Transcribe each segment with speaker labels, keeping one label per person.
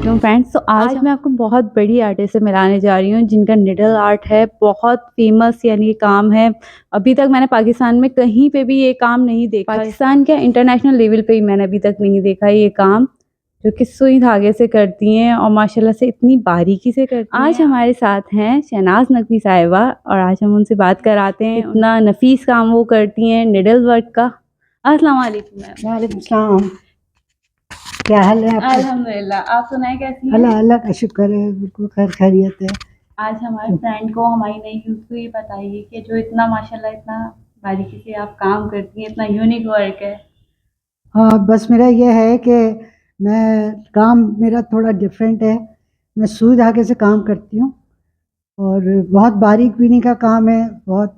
Speaker 1: वालेकुम फ्रेंड्स। तो आज मैं आपको बहुत बड़ी आर्टिस्ट से मिलाने जा रही हूँ जिनका निडल आर्ट है, बहुत फेमस यानी ये काम है। अभी तक मैंने पाकिस्तान में कहीं पे भी ये काम नहीं देखा। पाकिस्तान क्या इंटरनेशनल लेवल पे ही मैंने अभी तक नहीं देखा ये काम, जो कि सुई धागे से करती हैं और माशाल्लाह से इतनी बारीकी से करती हैं। आज हमारे साथ हैं शहनाज नकवी साहिबा और आज हम उनसे बात कराते हैं इतना नफीस काम वो करती हैं निडल वर्क का। अस्सलाम वालेकुम मैम।
Speaker 2: वालेकुम सलाम। क्या हाल है आपका?
Speaker 1: अल्हम्दुलिल्लाह, आप सुनाएं कैसी हैं?
Speaker 2: अल्लाह अल्लाह का शुक्र है, बिल्कुल खैर खैरियत है।
Speaker 1: आज हमारे फ्रेंड को, हमारी नई यूथ को ये बताइए कि जो इतना माशाल्लाह इतना बारीकी से आप काम करती हैं, इतना यूनिक वर्क है।
Speaker 2: हाँ, बस मेरा ये है कि काम मेरा थोड़ा डिफरेंट है। मैं सुई धागे से काम करती हूँ और बहुत बारीक बीनी का काम है, बहुत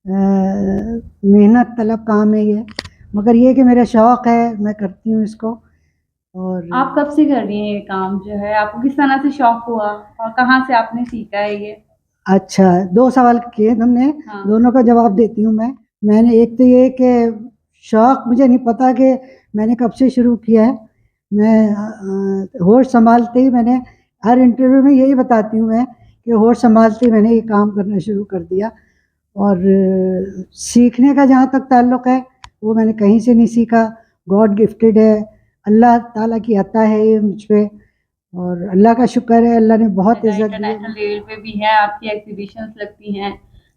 Speaker 2: मेहनत तलब काम है ये। मगर ये कि मेरा शौक़ है, मैं करती हूँ इसको। और
Speaker 1: आप कब से कर रही हैं ये काम, जो है आपको किस तरह से शौक हुआ और कहाँ से आपने सीखा है ये?
Speaker 2: अच्छा, 2 सवाल किए तुमने।
Speaker 1: हाँ।
Speaker 2: दोनों का जवाब देती हूँ मैं। मैंने एक तो ये कि शौक़ मुझे नहीं पता कि मैंने कब से शुरू किया है। मैं होश संभालते ही मैंने हर इंटरव्यू में यही बताती हूँ मैं कि होश संभालते ही मैंने ये काम करना शुरू कर दिया। और सीखने का जहाँ तक ताल्लुक़ है, वो मैंने कहीं से नहीं सीखा। गॉड गिफ्टेड है, अल्लाह ताला की अता है ये मुझ पे और अल्लाह का शुक्र है, अल्लाह ने बहुत इज़्ज़त दी है।
Speaker 1: इंटरनेशनल लेवल पे भी है, आपकी एग्जीबिशंस लगती हैं,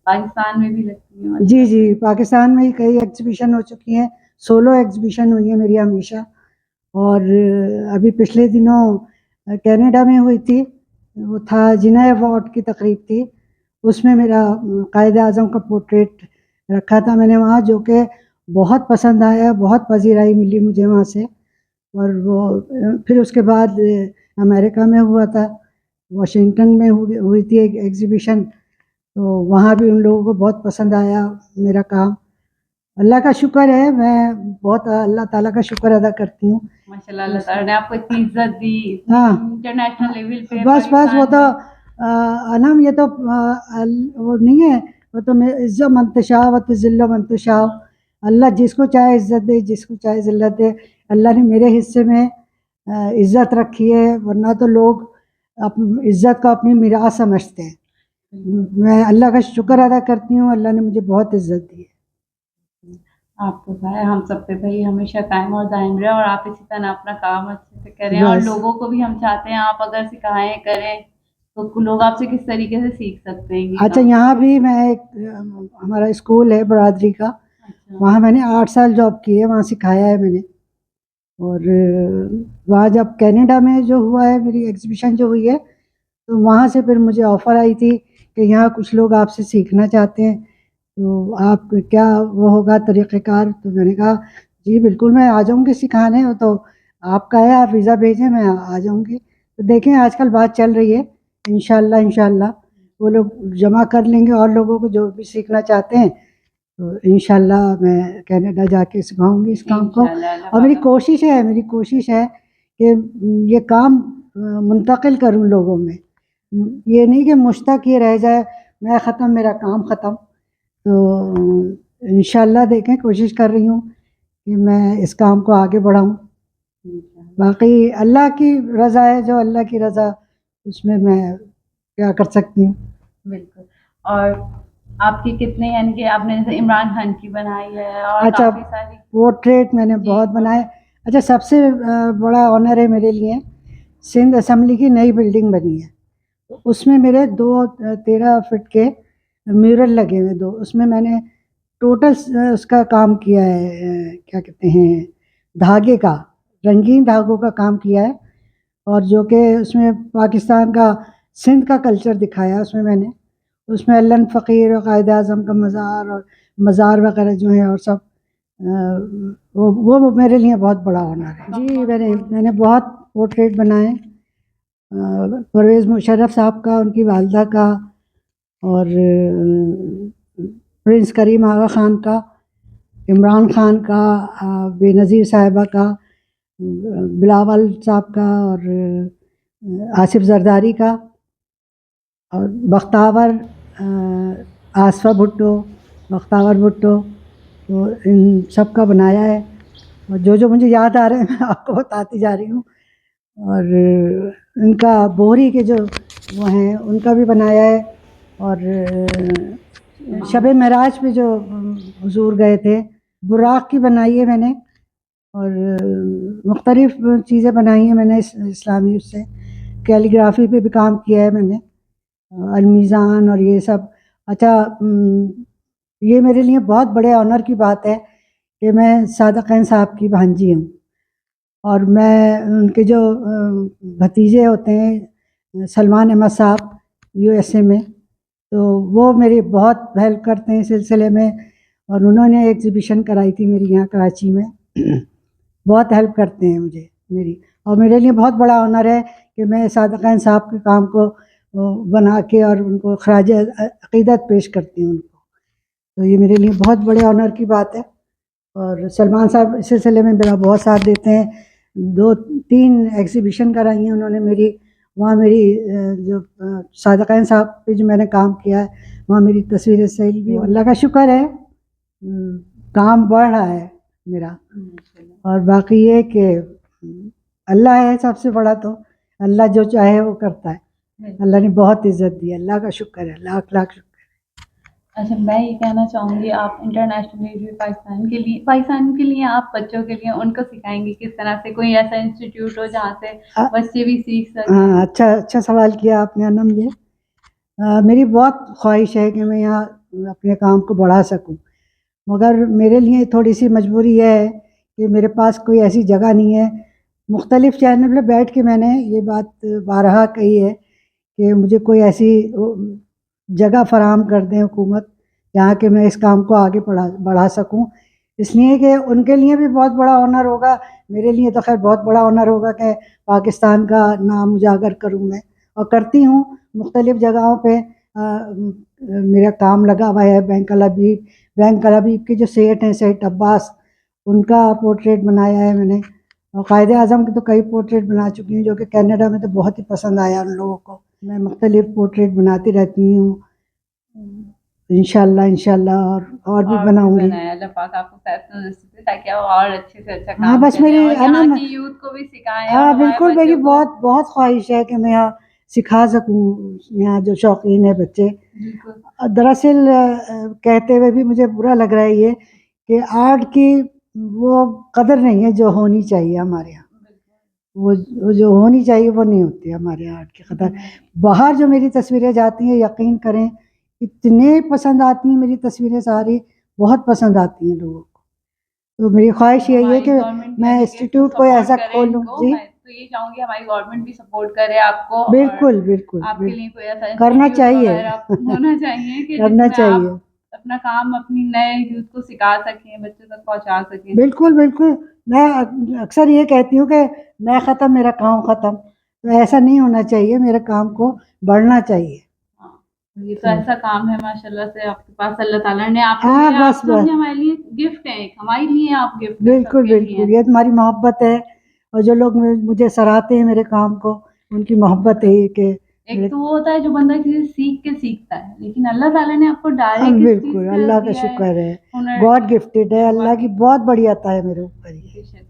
Speaker 1: पाकिस्तान में भी लगती हैं
Speaker 2: जी,
Speaker 1: माशाल्लाह।
Speaker 2: जी, पाकिस्तान में ही कई एग्ज़िबिशन हो चुकी हैं, सोलो एग्ज़िबिशन हुई है मेरी हमेशा। और अभी पिछले दिनों कनाडा में हुई थी, वो था जिना अवार्ड की तकरीब थी, उसमें मेरा कायद-ए-आज़म का पोर्ट्रेट रखा था मैंने वहाँ, जो कि बहुत पसंद आया, बहुत पज़ीराई मिली मुझे वहाँ से। और वो फिर उसके बाद अमेरिका में हुआ था, वाशिंगटन में हुई थी एक एग्ज़िबिशन, तो वहाँ भी उन लोगों को बहुत पसंद आया मेरा काम। अल्लाह का शुक्र है, मैं बहुत अल्लाह ताला का शुक्र अदा करती हूँ।
Speaker 1: माशाल्लाह अल्लाह ताला ने आपको इतनी इज्जत दी, इतनी
Speaker 2: हाँ,
Speaker 1: इंटरनेशनल लेवल पे
Speaker 2: बस वो
Speaker 1: पाकिस्तान
Speaker 2: तो
Speaker 1: में।
Speaker 2: अनम ये तो वो नहीं है, वो तो मैं इज़्ज़त मन तशाओ व तुज़िल्लु मन तशाओ। अल्लाह जिसको चाहे इज़्ज़त दे, जिसको चाहे ज़िल्लत दे। अल्लाह ने मेरे हिस्से में इज़्ज़त रखी है, वरना तो लोग इज़्ज़त को अपनी मिरास समझते हैं। मैं अल्लाह का शुक्र अदा करती हूँ, अल्लाह ने मुझे बहुत इज़्ज़त दी है।
Speaker 1: आपको भाई, हम सब पे भाई हमेशा कायम और दायम रहे और आप इसी तरह अपना काम अच्छे से करें और
Speaker 2: बस।
Speaker 1: लोगों को भी हम चाहते हैं आप अगर सिखाएं करें तो लोग आपसे किस तरीके से सीख सकते हैं ये
Speaker 2: अच्छा,
Speaker 1: काम।
Speaker 2: यहाँ भी मैं एक हमारा स्कूल है बरादरी का,
Speaker 1: अच्छा।
Speaker 2: वहाँ मैंने 8 साल जॉब की है, वहाँ सिखाया है मैंने। और वहाँ जब कनाडा में जो हुआ है, मेरी एग्ज़िबिशन जो हुई है, तो वहाँ से फिर मुझे ऑफ़र आई थी कि यहाँ कुछ लोग आपसे सीखना चाहते हैं, तो आप क्या वो होगा तरीक़ेकार? तो मैंने कहा जी बिल्कुल, मैं आ जाऊँगी सिखाने, वो तो आपका है, आप वीज़ा भेजें, मैं आ जाऊँगी। तो देखें आजकल बात चल रही है, इंशाअल्लाह इंशाअल्लाह वो लोग जमा कर लेंगे और लोगों को जो भी सीखना चाहते हैं, तो इंशाअल्लाह मैं कनाडा जाके सिखाऊँगी इस काम को।
Speaker 1: इंशाल्लाह
Speaker 2: और मेरी कोशिश है कि ये काम मुंतकिल करूँ लोगों में। ये नहीं कि मुझ तक ये रह जाए, मैं ख़त्म मेरा काम ख़त्म। तो इंशाअल्लाह देखें, कोशिश कर रही हूँ कि मैं इस काम को आगे बढ़ाऊँ। बाकी अल्लाह की रज़ा है, जो अल्लाह की रज़ा, उसमें मैं क्या कर सकती हूँ।
Speaker 1: बिल्कुल। और आपके कितने, यानी कि आपने जैसे इमरान खान की बनाई है और
Speaker 2: अच्छा,
Speaker 1: काफ़ी सारी।
Speaker 2: पोर्ट्रेट मैंने बहुत बनाए। अच्छा, सबसे बड़ा ऑनर है मेरे लिए, सिंध असेंबली की नई बिल्डिंग बनी है, तो उसमें मेरे 2 13 फीट के म्यूरल लगे हुए 2, उसमें मैंने टोटल उसका काम किया है, क्या कहते हैं, धागे का, रंगीन धागों का काम किया है। और जो कि उसमें पाकिस्तान का, सिंध का कल्चर दिखाया है उसमें मैंने। उसमें अल्लन फ़कीर और कायद-ए-आज़म का मज़ार और मज़ार वग़ैरह जो हैं और सब, वो मेरे लिए बहुत बड़ा ऑनर है। जी, मैंने बहुत पोर्ट्रेट बनाए, परवेज़ मुशर्रफ साहब का, उनकी वालिदा का, और प्रिंस करीम आगा ख़ान का, इमरान ख़ान का, बेनज़ीर साहिबा का, बिलावल साहब का, और आसिफ़ ज़रदारी का, और बख्तावर, आसफ़ा भुट्टो, बख्तावर भुट्टो, तो इन सब का बनाया है। और जो मुझे याद आ रहे हैं मैं आपको बताती जा रही हूँ। और उनका बोहरी के जो वो हैं उनका भी बनाया है। और शब महराज पे जो हुजूर गए थे, बुराक की बनाई है मैंने। और मुख्तलिफ चीज़ें बनाई हैं मैंने इस्लामी उससे। कैलीग्राफी पे भी काम किया है मैंने, अलमीज़ान और ये सब। अच्छा, ये मेरे लिए बहुत बड़े ऑनर की बात है कि मैं सादिक खान साहब की भांजी हूँ। और मैं उनके जो भतीजे होते हैं सलमान अहमद साहब यूएसए में, तो वो मेरी बहुत हेल्प करते हैं इस सिलसिले में। और उन्होंने एग्ज़िबिशन कराई थी मेरी यहाँ कराची में। बहुत हेल्प करते हैं मुझे मेरी। और मेरे लिए बहुत बड़ा ऑनर है कि मैं सादिक खान साहब के काम को बना के और उनको खराज अक़ीदत पेश करती हूँ उनको। तो ये मेरे लिए बहुत बड़े ऑनर की बात है। और सलमान साहब इस सिलसिले में मेरा बहुत साथ देते हैं। 2-3 एग्ज़िबिशन कराई हैं उन्होंने मेरी। वहाँ मेरी जो सादिक खान साहब पे जो मैंने काम किया है, वहाँ मेरी तस्वीरें सेल भी। अल्लाह का शुक्र है, काम बढ़ रहा है मेरा। और बाकी ये कि अल्लाह है सबसे बड़ा, तो अल्लाह जो चाहे वो करता है। अल्लाह ने बहुत इज़्ज़त दी है, अल्लाह का शुक्र है, लाख लाख शुक्र।
Speaker 1: अच्छा, मैं ये कहना चाहूँगी, आप इंटरनेशनली भी पाकिस्तान के लिए आप बच्चों के लिए उनको सिखाएंगे किस तरह से, कोई ऐसा इंस्टीट्यूट हो जहाँ से बच्चे भी सीख सकें?
Speaker 2: हाँ, अच्छा सवाल किया आपने अनम। ये मेरी बहुत ख्वाहिश है कि मैं यहाँ अपने काम को बढ़ा सकूँ, मगर मेरे लिए थोड़ी सी मजबूरी यह है कि मेरे पास कोई ऐसी जगह नहीं है। मुख्तलिफ चैनल पे बैठ के मैंने ये बात बारहा कही है कि मुझे कोई ऐसी जगह फराहम कर दें हुकूमत, जहाँ कि मैं इस काम को आगे बढ़ा सकूँ। इसलिए कि उनके लिए भी बहुत बड़ा ऑनर होगा, मेरे लिए तो खैर बहुत बड़ा ऑनर होगा कि पाकिस्तान का नाम उजागर करूँ मैं। और करती हूँ मुख्तलिफ जगहों पे। मेरा काम लगा हुआ है बैंक अल हबीब के जो सेठ हैं, सेठ अब्बास, उनका पोर्ट्रेट बनाया है मैंने। और कायदे आज़म के तो कई पोर्ट्रेट बना चुकी हूँ, जो कि कनाडा में तो बहुत ही पसंद आया उन लोगों को। मैं मुख्तलिफ पोर्ट्रेट बनाती रहती हूँ, इंशाल्लाह और भी बनाऊंगी।
Speaker 1: बनाया अल्लाह पाक आपको फैसला नसीब करे ताकि आप और अच्छे से अच्छा
Speaker 2: हाँ,
Speaker 1: काम
Speaker 2: बस
Speaker 1: करें
Speaker 2: मेरी
Speaker 1: और
Speaker 2: है ना,
Speaker 1: यहाँ की यूथ को भी सिखाएं और
Speaker 2: हाँ
Speaker 1: हमारे
Speaker 2: बिल्कुल, मेरी
Speaker 1: बच्चों को।
Speaker 2: बहुत बहुत ख्वाहिश है कि मैं यहाँ सिखा सकूँ, यहाँ जो शौकीन है बच्चे।
Speaker 1: बिल्कुल।
Speaker 2: दरअसल कहते हुए भी मुझे बुरा लग रहा है ये कि आर्ट की वो कदर नहीं है जो होनी चाहिए हमारे यहाँ। वो जो होनी चाहिए वो नहीं होती हमारे आर्ट की कदर। बाहर जो मेरी तस्वीरें जाती हैं, यकीन करें इतने पसंद आती हैं मेरी तस्वीरें, सारी बहुत पसंद आती हैं लोगों को। तो मेरी ख्वाहिश यही है
Speaker 1: हमारी
Speaker 2: कि
Speaker 1: गवर्नमेंट
Speaker 2: मैं
Speaker 1: यानी कि इसको
Speaker 2: इंस्टीट्यूट कोई
Speaker 1: सपोर्ट
Speaker 2: ऐसा
Speaker 1: करे
Speaker 2: खोलूँ।
Speaker 1: इनको।
Speaker 2: जी
Speaker 1: मैं तो ये चाहूंगी हमारी गवर्नमेंट भी सपोर्ट करे आपको और
Speaker 2: बिल्कुल बिल्कुल
Speaker 1: आपके लिए कोई ऐसा
Speaker 2: करना
Speaker 1: इंस्टीट्यूट
Speaker 2: चाहिए।
Speaker 1: वगैरह होना चाहिए कि
Speaker 2: करना
Speaker 1: जिसमें
Speaker 2: चाहिए,
Speaker 1: आप अपना काम अपनी नए यूथ को सिखा सकें, बच्चों तक पहुंचा सकें।
Speaker 2: बिल्कुल बिल्कुल। मैं अक्सर ये कहती हूँ कि मैं ख़त्म मेरा काम ख़त्म, तो ऐसा नहीं होना चाहिए, मेरे काम को बढ़ना चाहिए।
Speaker 1: हाँ, ये तो ऐसा काम है माशाल्लाह से आपके पास, अल्लाह ताला ने आपको
Speaker 2: हाँ,
Speaker 1: दिया,
Speaker 2: बस
Speaker 1: आप समझे
Speaker 2: बस
Speaker 1: हमारे लिए गिफ्ट है, एक हमारे लिए आप गिफ्ट है
Speaker 2: बिल्कुल
Speaker 1: सबके लिए।
Speaker 2: बिल्कुल, ये तुम्हारी मोहब्बत है। और जो लोग मुझे सराहते हैं मेरे काम को, उनकी मोहब्बत है ये कि
Speaker 1: एक तो वो होता है जो बंदा किसी से सीख के सीखता है, लेकिन अल्लाह ताला ने आपको
Speaker 2: हाँ
Speaker 1: डायरेक्ट इस चीज
Speaker 2: बिल्कुल,
Speaker 1: से
Speaker 2: अल्लाह का
Speaker 1: दिया है
Speaker 2: शुक्र है,
Speaker 1: हुनर।
Speaker 2: गॉड गिफ्टेड है, अल्लाह की बहुत बड़ी अता है मेरे ऊपर ये।
Speaker 1: बेशक,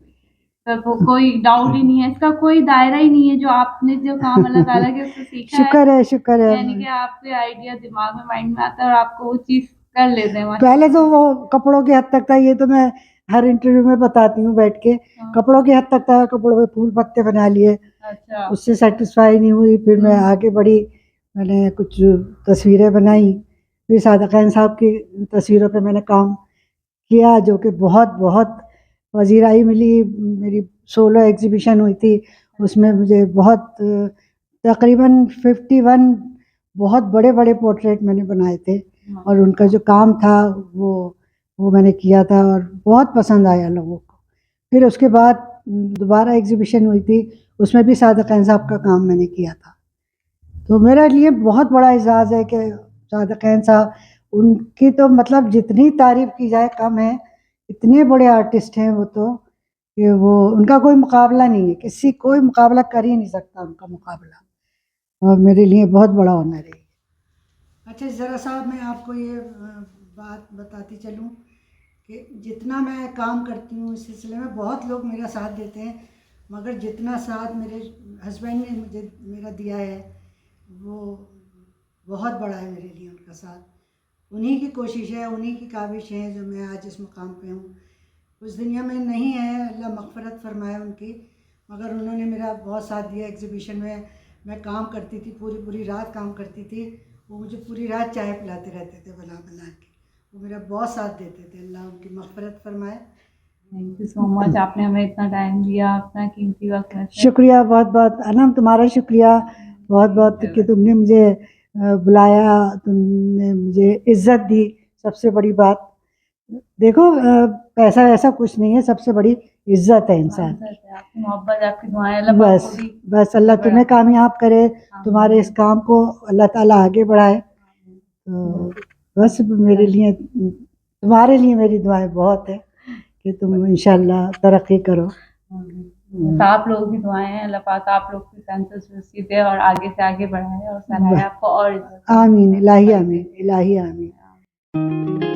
Speaker 1: तो कोई डाउट ही नहीं है, इसका कोई दायरा ही नहीं है, जो आपने जो काम अल्लाह ताला के उससे सीखा है,
Speaker 2: शुक्र है।
Speaker 1: यानी कि आपके आइडिया दिमाग में माइंड में आता है और आपको वो चीज कर लेते हैं
Speaker 2: पहले तो
Speaker 1: माशाल्लाह।
Speaker 2: वो कपड़ों की हद तक था, ये तो मैं हर इंटरव्यू में बताती हूँ बैठ के।
Speaker 1: हाँ।
Speaker 2: कपड़ों की हद तक था, कपड़ों पे फूल पत्ते बना लिए,
Speaker 1: अच्छा।
Speaker 2: उससे सेटिस्फाई नहीं हुई, फिर मैं आगे बढ़ी, मैंने कुछ तस्वीरें बनाई। फिर सादिक खान साहब की तस्वीरों पे मैंने काम किया, जो कि बहुत बहुत पजीराई मिली। मेरी सोलो एग्जीबिशन हुई थी, उसमें मुझे बहुत तकरीबन 51 बहुत बड़े बड़े पोर्ट्रेट मैंने बनाए थे। और उनका जो काम था वो वो मैंने किया था और बहुत पसंद आया लोगों को। फिर उसके बाद दोबारा एग्जीबिशन हुई थी, उसमें भी सादिक खान साहब का काम मैंने किया था। तो मेरे लिए बहुत बड़ा एजाज़ है कि सादिक खान साहब, उनकी तो मतलब जितनी तारीफ़ की जाए कम है। इतने बड़े आर्टिस्ट हैं वो तो, कि वो उनका कोई मुकाबला नहीं है, किसी कोई मुकाबला कर ही नहीं सकता उनका मुकाबला। और मेरे लिए बहुत बड़ा ऑनर है। अच्छा, ज़रा साहब मैं आपको ये बात बताती चलूँ कि जितना मैं काम करती हूँ इस सिलसिले में बहुत लोग मेरा साथ देते हैं। मगर जितना साथ मेरे हस्बैंड ने मुझे मेरा दिया है वो बहुत बड़ा है मेरे लिए। उनका साथ उन्हीं की कोशिश है, उन्हीं की काविश है जो मैं आज इस मुकाम पे हूँ। उस दुनिया में नहीं है, अल्लाह मग़फ़िरत फ़रमाए उनकी, मगर उन्होंने मेरा बहुत साथ दिया। एग्ज़िबिशन में मैं काम करती थी, पूरी पूरी रात काम करती थी, वो मुझे पूरी रात चाय पिलाते रहते थे बना बना के। वो मेरा बहुत साथ देते थे, अल्लाह उनकी मग़फ़िरत फ़रमाए।
Speaker 1: थैंक यू सो मच, आपने हमें इतना टाइम दिया, अपना कीमती वक्त में से।
Speaker 2: शुक्रिया बहुत बहुत अनम, तुम्हारा शुक्रिया बहुत बहुत कि तुमने मुझे बुलाया, तुमने मुझे इज़्ज़त दी। सबसे बड़ी बात देखो, पैसा ऐसा कुछ नहीं है, सबसे बड़ी इज़्ज़त है इंसान की।
Speaker 1: आपकी मोहब्बत, आपकी दुआएं, अल्लाह पाक
Speaker 2: बस
Speaker 1: को भी
Speaker 2: बस अल्लाह तुम्हें कामयाब करे, तुम्हारे इस काम को अल्लाह ताला आगे बढ़ाए। तो बस मेरे लिए, तुम्हारे लिए मेरी दुआएं बहुत है कि तुम इंशाल्लाह तरक्की करो।
Speaker 1: तो आप लोगों की दुआएं हैं, अल्लाह पाक आप लोग की तंदुरुस्ती दे और आगे से आगे बढ़ाए और सलाहे आपको और
Speaker 2: आमीन, इलाही आमीन, इलाही आमीन।